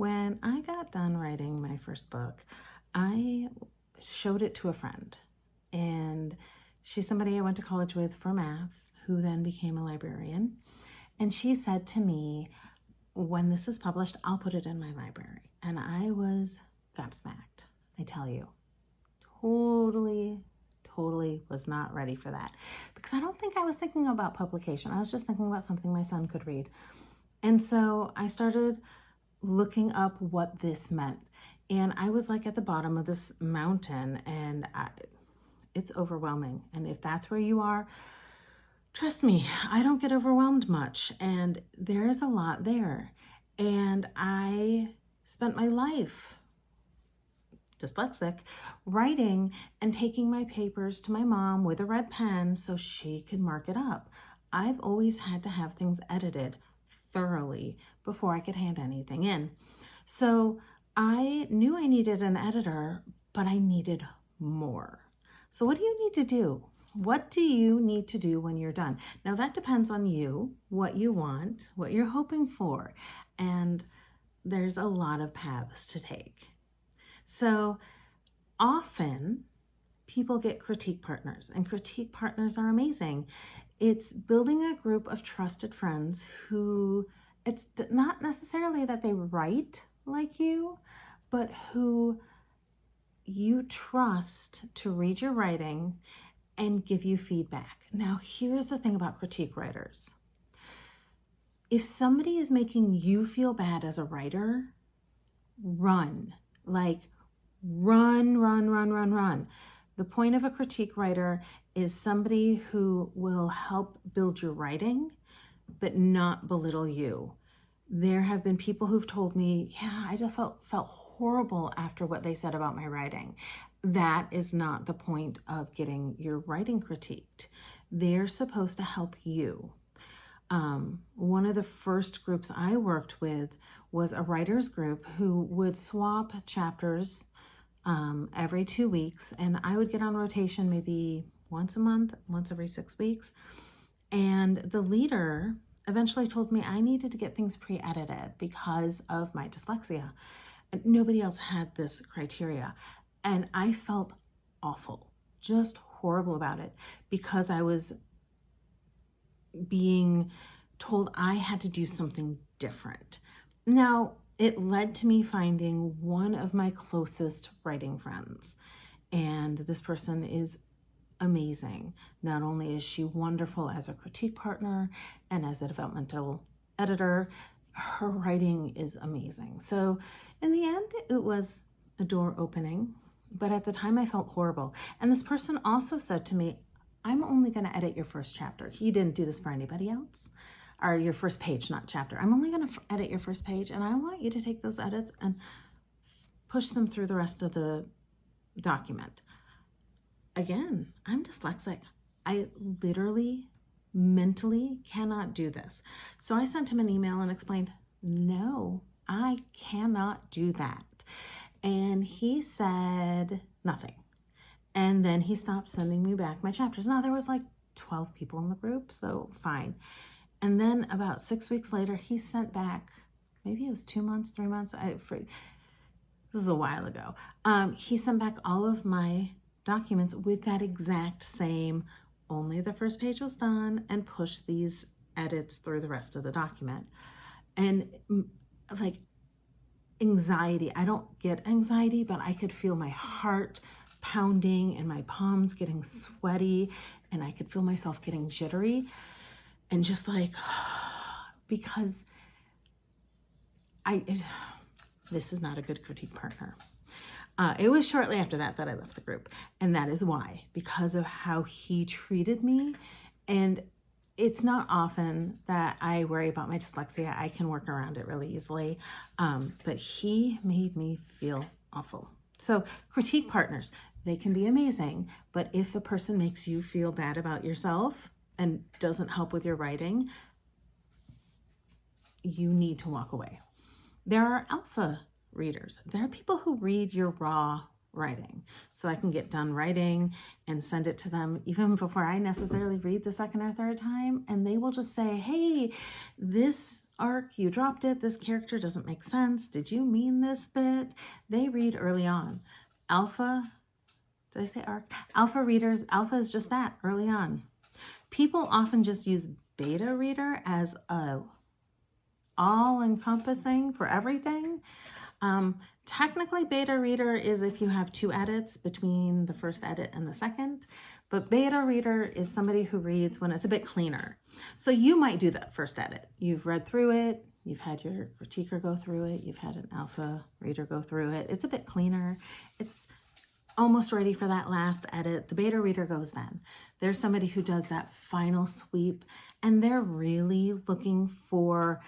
When I got done writing my first book, I showed it to a friend, and she's somebody I went to college with for math, who then became a librarian. And she said to me, when this is published, I'll put it in my library. And I was gobsmacked, I tell you. Totally was not ready for that, because I don't think I was thinking about publication. I was just thinking about something my son could read. And so I started looking up what this meant. And I was like at the bottom of this mountain, and it's overwhelming. And if that's where you are, trust me, I don't get overwhelmed much. And there is a lot there. And I spent my life, dyslexic, writing and taking my papers to my mom with a red pen so she could mark it up. I've always had to have things edited thoroughly before I could hand anything in. So I knew I needed an editor, but I needed more. So what do you need to do? What do you need to do when you're done? Now that depends on you, what you want, what you're hoping for. And there's a lot of paths to take. So often people get critique partners, and critique partners are amazing. It's building a group of trusted friends who, it's not necessarily that they write like you, but who you trust to read your writing and give you feedback. Now, here's the thing about critique writers. If somebody is making you feel bad as a writer, run. Like, run. The point of a critique writer is somebody who will help build your writing, but not belittle you. There have been people who've told me, yeah, I just felt horrible after what they said about my writing. That is not the point of getting your writing critiqued. They're supposed to help you. One of the first groups I worked with was a writer's group who would swap chapters every 2 weeks, and I would get on rotation maybe once a month, once every 6 weeks. And the leader eventually told me I needed to get things pre-edited because of my dyslexia. And nobody else had this criteria. And I felt awful, just horrible about it, because I was being told I had to do something different. Now, it led to me finding one of my closest writing friends. And this person is amazing. Not only is she wonderful as a critique partner and as a developmental editor, her writing is amazing. So in the end, it was a door opening, but at the time I felt horrible. And this person also said to me, I'm only going to edit your first chapter. He didn't do this for anybody else. Or your first page, not chapter. I'm only going to edit your first page, and I want you to take those edits and push them through the rest of the document. Again, I'm dyslexic. I literally, mentally cannot do this. So I sent him an email and explained, no, I cannot do that. And he said nothing. And then he stopped sending me back my chapters. Now there was like 12 people in the group, so fine. And then about 6 weeks later, he sent back, maybe it was 2 months, 3 months. This is a while ago. He sent back all of my documents with that exact same, only the first page was done, and pushed these edits through the rest of the document. And like anxiety, I don't get anxiety, but I could feel my heart pounding and my palms getting sweaty, and I could feel myself getting jittery. And just like, because this is not a good critique partner. It was shortly after that I left the group. And that is why, because of how he treated me. And it's not often that I worry about my dyslexia. I can work around it really easily. But he made me feel awful. So critique partners, they can be amazing. But if the person makes you feel bad about yourself and doesn't help with your writing, you need to walk away. There are alpha readers. There are people who read your raw writing. So I can get done writing and send it to them even before I necessarily read the second or third time. And they will just say, hey, this arc, you dropped it, this character doesn't make sense, did you mean this bit? They read early on. Alpha, did I say arc? Alpha readers, alpha is just that, early on. People often just use beta reader as a all-encompassing for everything. Technically, beta reader is if you have 2 edits between the first edit and the second, but beta reader is somebody who reads when it's a bit cleaner. So you might do that first edit. You've read through it, you've had your critiquer go through it, you've had an alpha reader go through it. It's a bit cleaner. It's almost ready for that last edit. The beta reader goes then. There's somebody who does that final sweep, and they're really looking for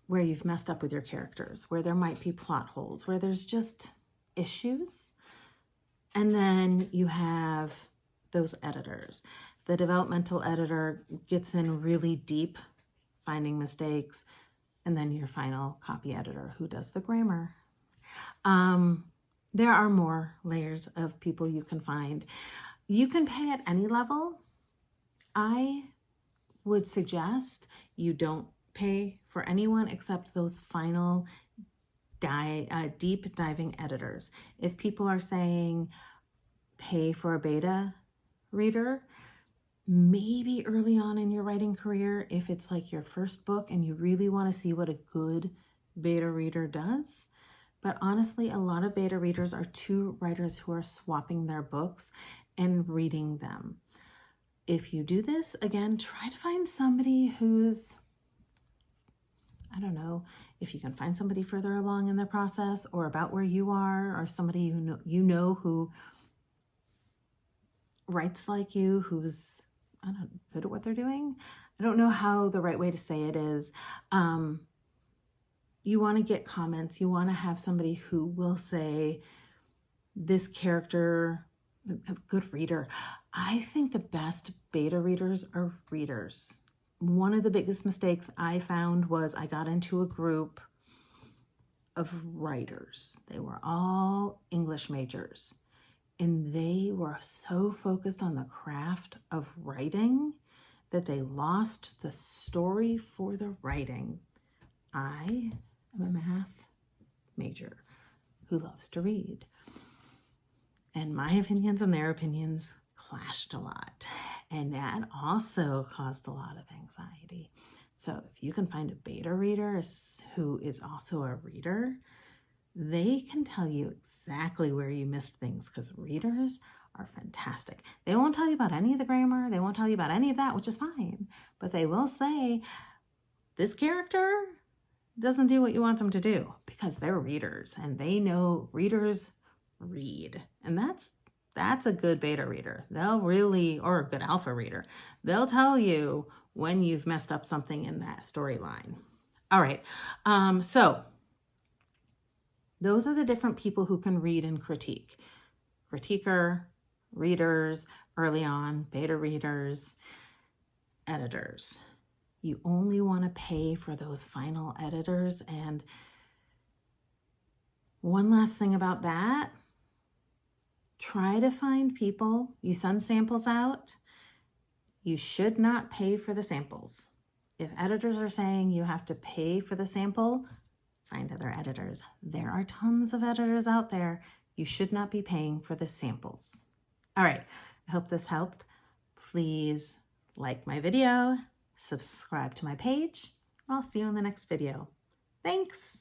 where you've messed up with your characters, where there might be plot holes, where there's just issues. And then you have those editors. The developmental editor gets in really deep, finding mistakes, and then your final copy editor who does the grammar. There are more layers of people you can find. You can pay at any level. I would suggest you don't pay for anyone except those final deep diving editors. If people are saying pay for a beta reader, maybe early on in your writing career, if it's like your first book and you really want to see what a good beta reader does. But honestly, a lot of beta readers are 2 writers who are swapping their books and reading them. If you do this, again, try to find somebody who's, I don't know, if you can find somebody further along in the process or about where you are, or somebody you know who writes like you, who's, I don't know, good at what they're doing. I don't know how the right way to say it is. You want to get comments. You want to have somebody who will say, this character, a good reader. I think the best beta readers are readers. One of the biggest mistakes I found was I got into a group of writers. They were all English majors, and they were so focused on the craft of writing that they lost the story for the writing. I am a math major who loves to read, and my opinions and their opinions clashed a lot, and that also caused a lot of anxiety. So if you can find a beta reader who is also a reader, they can tell you exactly where you missed things, because readers are fantastic. They won't tell you about any of the grammar, they won't tell you about any of that, which is fine, but they will say, this character doesn't do what you want them to do, because they're readers and they know readers read. And that's a good beta reader. They'll really, or a good alpha reader, they'll tell you when you've messed up something in that storyline. All right, so those are the different people who can read and critique. Critiquer, readers, early on, beta readers, editors. You only want to pay for those final editors. And one last thing about that, try to find people, you send samples out, you should not pay for the samples. If editors are saying you have to pay for the sample, find other editors. There are tons of editors out there. You should not be paying for the samples. All right, I hope this helped. Please like my video, subscribe to my page. I'll see you in the next video. Thanks.